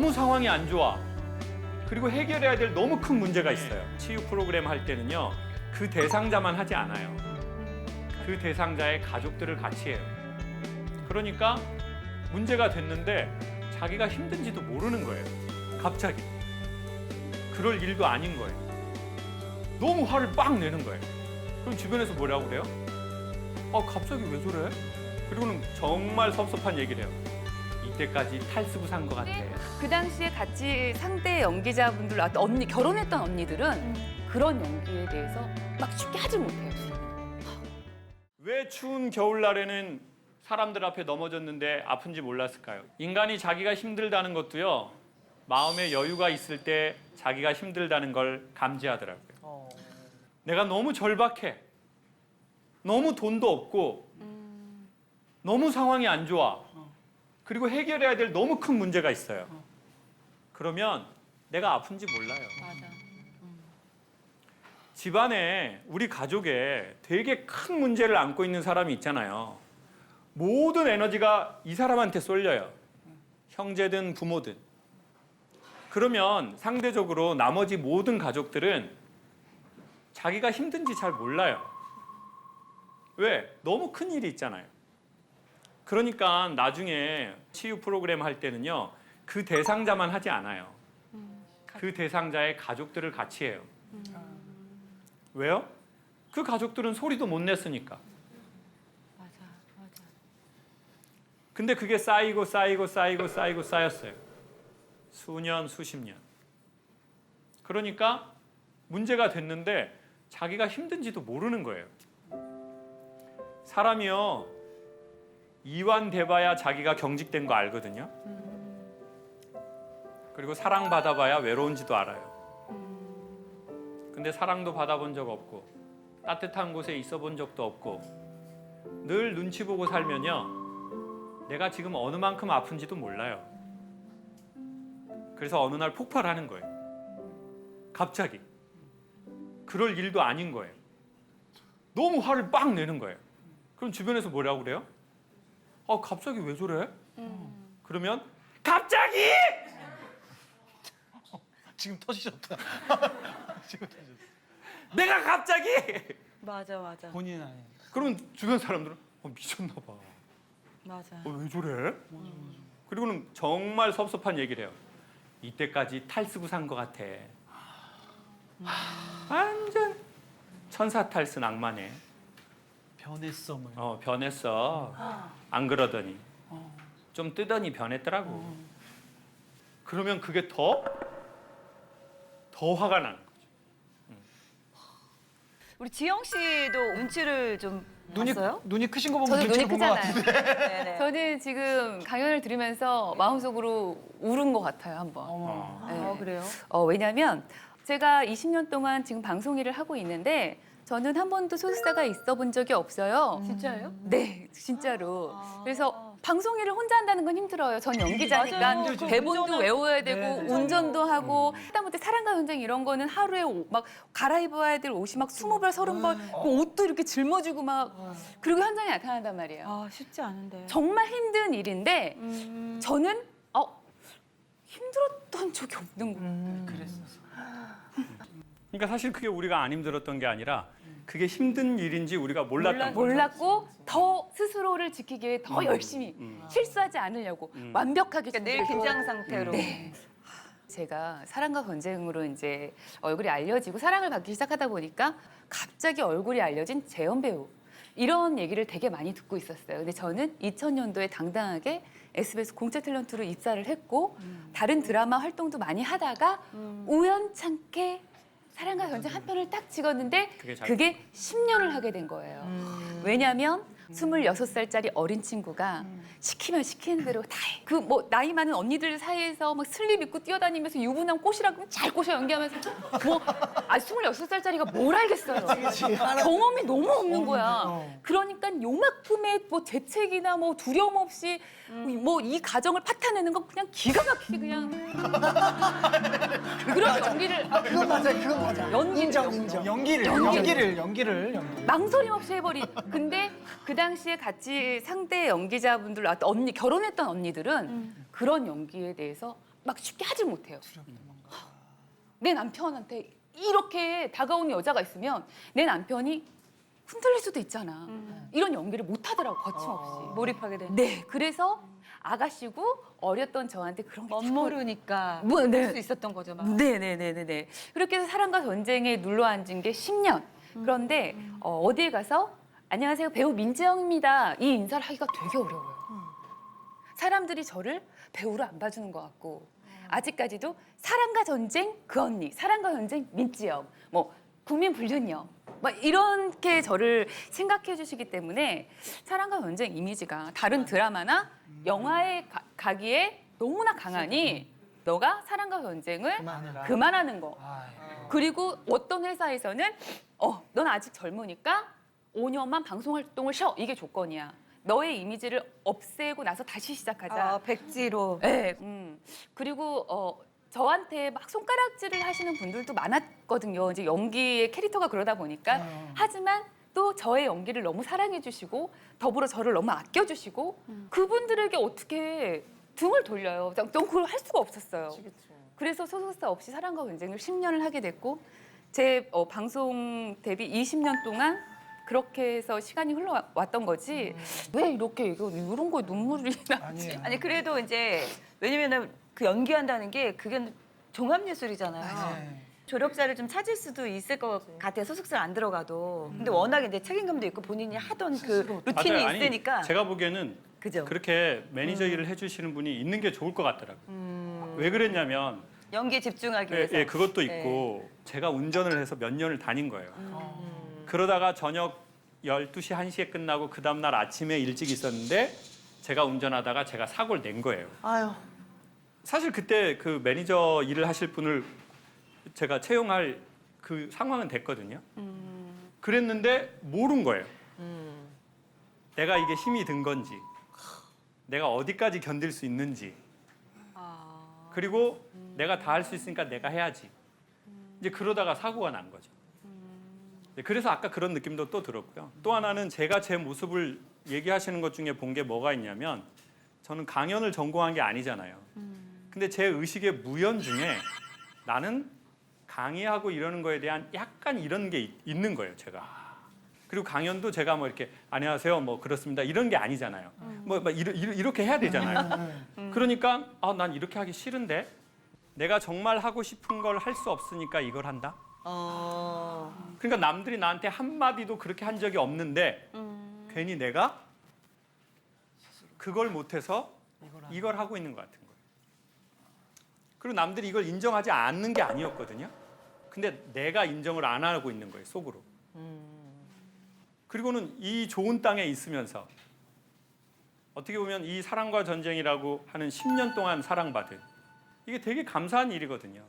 너무 상황이 안 좋아. 그리고 해결해야 될 너무 큰 문제가 있어요. 치유 프로그램 할 때는요, 그 대상자만 하지 않아요. 그 대상자의 가족들을 같이 해요. 그러니까 문제가 됐는데 자기가 힘든지도 모르는 거예요. 갑자기. 그럴 일도 아닌 거예요. 너무 화를 빡 내는 거예요. 그럼 주변에서 뭐라고 그래요? 아, 갑자기 왜 저래? 그리고는 정말 섭섭한 얘기를 해요. 이때까지 탈수부 산 것 같아. 그 당시에 같이 상대 연기자분들, 언니 결혼했던 언니들은 그런 연기에 대해서 막 쉽게 하지 못해요. 왜 추운 겨울날에는 사람들 앞에 넘어졌는데 아픈지 몰랐을까요? 인간이 자기가 힘들다는 것도요, 마음의 여유가 있을 때 자기가 힘들다는 걸 감지하더라고요. 내가 너무 절박해. 너무 돈도 없고 너무 상황이 안 좋아. 그리고 해결해야 될 너무 큰 문제가 있어요. 그러면 내가 아픈지 몰라요. 맞아. 집안에 우리 가족에 되게 큰 문제를 안고 있는 사람이 있잖아요. 모든 에너지가 이 사람한테 쏠려요. 형제든 부모든. 그러면 상대적으로 나머지 모든 가족들은 자기가 힘든지 잘 몰라요. 왜? 너무 큰 일이 있잖아요. 그러니까 나중에 치유 프로그램 할 때는요, 그 대상자만 하지 않아요. 그 대상자의 가족들을 같이 해요. 왜요? 그 가족들은 소리도 못 냈으니까. 맞아. 근데 그게 쌓이고 쌓였어요. 수년, 수십 년. 그러니까 문제가 됐는데 자기가 힘든지도 모르는 거예요. 사람이요, 이완돼봐야 자기가 경직된 거 알거든요. 그리고 사랑받아봐야 외로운지도 알아요. 근데 사랑도 받아본 적 없고 따뜻한 곳에 있어 본 적도 없고 늘 눈치 보고 살면요, 내가 지금 어느 만큼 아픈지도 몰라요. 그래서 어느 날 폭발하는 거예요. 갑자기. 그럴 일도 아닌 거예요. 너무 화를 빡 내는 거예요. 그럼 주변에서 뭐라고 그래요? 아, 갑자기 왜 저래? 그러면 갑자기! 지금 터지셨다. 지금 터졌어. 내가 갑자기! 맞아. 본인 아니에요. 그러면 주변 사람들은 미쳤나 봐. 맞아. 왜 저래? 그리고는 정말 섭섭한 얘기를 해요. 이때까지 탈수부 산 것 같아. 완전 천사탈스 낭만해. 변했어 뭐. 변했어. 안 그러더니. 좀 뜨더니 변했더라고. 그러면 그게 더 화가 나는 거죠. 우리 지영 씨도 운치를 좀 봤어요? 눈이 크신 거 보면 저도 눈이 눈치를 본것 크잖아요. 같은데. 네네. 저는 지금 강연을 들으면서 마음속으로 울은 것 같아요, 한번. 어머. 네. 그래요? 왜냐하면 제가 20년 동안 지금 방송 일을 하고 있는데 저는 한 번도 소속사가 있어 본 적이 없어요. 진짜예요? 네, 진짜로. 그래서 방송 일을 혼자 한다는 건 힘들어요. 전 연기자니까 맞아요. 힘들죠. 대본도 외워야 되고 네. 운전도 하고 하다못해 사랑과 전쟁 이런 거는 하루에 막 갈아입어야 될 옷이 막 20벌, 30벌 그 옷도 이렇게 짊어지고 막 그리고 현장에 나타난단 말이에요. 아, 쉽지 않은데. 정말 힘든 일인데 저는 힘들었던 적이 없는 거예요. 그랬었어. 그러니까 사실 그게 우리가 안 힘들었던 게 아니라 그게 힘든 일인지 우리가 몰랐던 거죠. 몰랐고 더 스스로를 지키기 위해 더 열심히 실수하지 않으려고 완벽하게 그러니까 늘 긴장 상태로. 네. 제가 사랑과 전쟁으로 이제 얼굴이 알려지고 사랑을 받기 시작하다 보니까 갑자기 얼굴이 알려진 재현 배우 이런 얘기를 되게 많이 듣고 있었어요. 근데 저는 2000년도에 당당하게 SBS 공채 탤런트로 입사를 했고 다른 드라마 활동도 많이 하다가 우연찮게 사랑과 전쟁 한 편을 딱 찍었는데 그게 10년을 하게 된 거예요. 왜냐하면 26살짜리 어린 친구가 시키면 시키는 대로 다 해. 그 뭐 나이 많은 언니들 사이에서 막 슬립 입고 뛰어다니면서 유부남 꼬시라고 잘 꼬셔 연기하면서 26살짜리가 뭘 알겠어요. 경험이 너무 없는 거야. 그러니까 요만큼의 뭐 재책이나 뭐 두려움 없이 뭐 이 가정을 파탄내는 건 그냥 기가 막히게 그냥 그런 연기를 그건 맞아. 인정. 연기를. 망설임 없이 해버린. 근데 그 당시에 같이 상대 연기자분들, 언니 결혼했던 언니들은 그런 연기에 대해서 막 쉽게 하질 못해요. 내 남편한테 이렇게 다가오는 여자가 있으면 내 남편이 흔들릴 수도 있잖아. 이런 연기를 못 하더라고, 거침없이. 몰입하게 되는. 네, 그래서 아가씨고 어렸던 저한테 그런 게 자꾸 멋모르니까 뭐, 네. 할 수 있었던 거죠. 막. 네네네네네. 그렇게 해서 사랑과 전쟁에 눌러 앉은 게 10년. 그런데 어디에 가서 안녕하세요, 배우 민지영입니다. 이 인사를 하기가 되게 어려워요. 사람들이 저를 배우로 안 봐주는 것 같고 아직까지도 사랑과 전쟁 그 언니, 사랑과 전쟁 민지영, 뭐 국민 불륜녀 막 이렇게 저를 생각해 주시기 때문에 사랑과 전쟁 이미지가 다른 드라마나 영화에 가기에 너무나 강하니 너가 사랑과 전쟁을 그만해라. 그만하는 거. 아이고. 그리고 어떤 회사에서는 넌 아직 젊으니까 5년만 방송 활동을 쉬어. 이게 조건이야. 너의 이미지를 없애고 나서 다시 시작하자. 백지로. 네. 그리고 저한테 막 손가락질을 하시는 분들도 많았거든요. 이제 연기의 캐릭터가 그러다 보니까. 하지만 또 저의 연기를 너무 사랑해 주시고 더불어 저를 너무 아껴 주시고 그분들에게 어떻게 등을 돌려요. 전 그걸 할 수가 없었어요. 그래서 소속사 없이 사랑과 전쟁을 10년을 하게 됐고 제 방송 데뷔 20년 동안 그렇게 해서 시간이 흘러왔던 거지. 왜 이렇게 이런 거에 눈물이 나지? 아니에요. 아니 그래도 이제 왜냐면은 그 연기한다는 게 그게 종합 예술이잖아요. 네. 조력자를 좀 찾을 수도 있을 것 같아요. 소속사를 안 들어가도. 근데 워낙에 이제 책임감도 있고 본인이 하던 그 루틴이 맞아요. 아니, 있으니까. 제가 보기에는 그죠? 그렇게 매니저 일을 해주시는 분이 있는 게 좋을 것 같더라고요. 왜 그랬냐면 연기에 집중하기 예, 위해서. 예, 그것도 네. 있고 제가 운전을 해서 몇 년을 다닌 거예요. 그러다가 저녁 12시, 1시에 끝나고 그 다음날 아침에 일찍 있었는데 제가 운전하다가 제가 사고를 낸 거예요. 아유. 사실 그때 그 매니저 일을 하실 분을 제가 채용할 그 상황은 됐거든요. 그랬는데 모른 거예요. 내가 이게 힘이 든 건지, 내가 어디까지 견딜 수 있는지, 그리고 내가 다 할 수 있으니까 내가 해야지. 이제 그러다가 사고가 난 거죠. 네, 그래서 아까 그런 느낌도 또 들었고요. 또 하나는 제가 제 모습을 얘기하시는 것 중에 본 게 뭐가 있냐면 저는 강연을 전공한 게 아니잖아요. 근데 제 의식의 무연 중에 나는 강의하고 이러는 거에 대한 약간 이런 게 있는 거예요, 제가. 그리고 강연도 제가 뭐 이렇게 안녕하세요, 뭐 그렇습니다 이런 게 아니잖아요. 뭐 이렇게 해야 되잖아요. 그러니까 난 이렇게 하기 싫은데 내가 정말 하고 싶은 걸 할 수 없으니까 이걸 한다. 그러니까 남들이 나한테 한마디도 그렇게 한 적이 없는데 괜히 내가 그걸 못해서 이걸 하고 있는 것 같은 거예요. 그리고 남들이 이걸 인정하지 않는 게 아니었거든요. 근데 내가 인정을 안 하고 있는 거예요, 속으로. 그리고는 이 좋은 땅에 있으면서 어떻게 보면 이 사랑과 전쟁이라고 하는 10년 동안 사랑받은 이게 되게 감사한 일이거든요.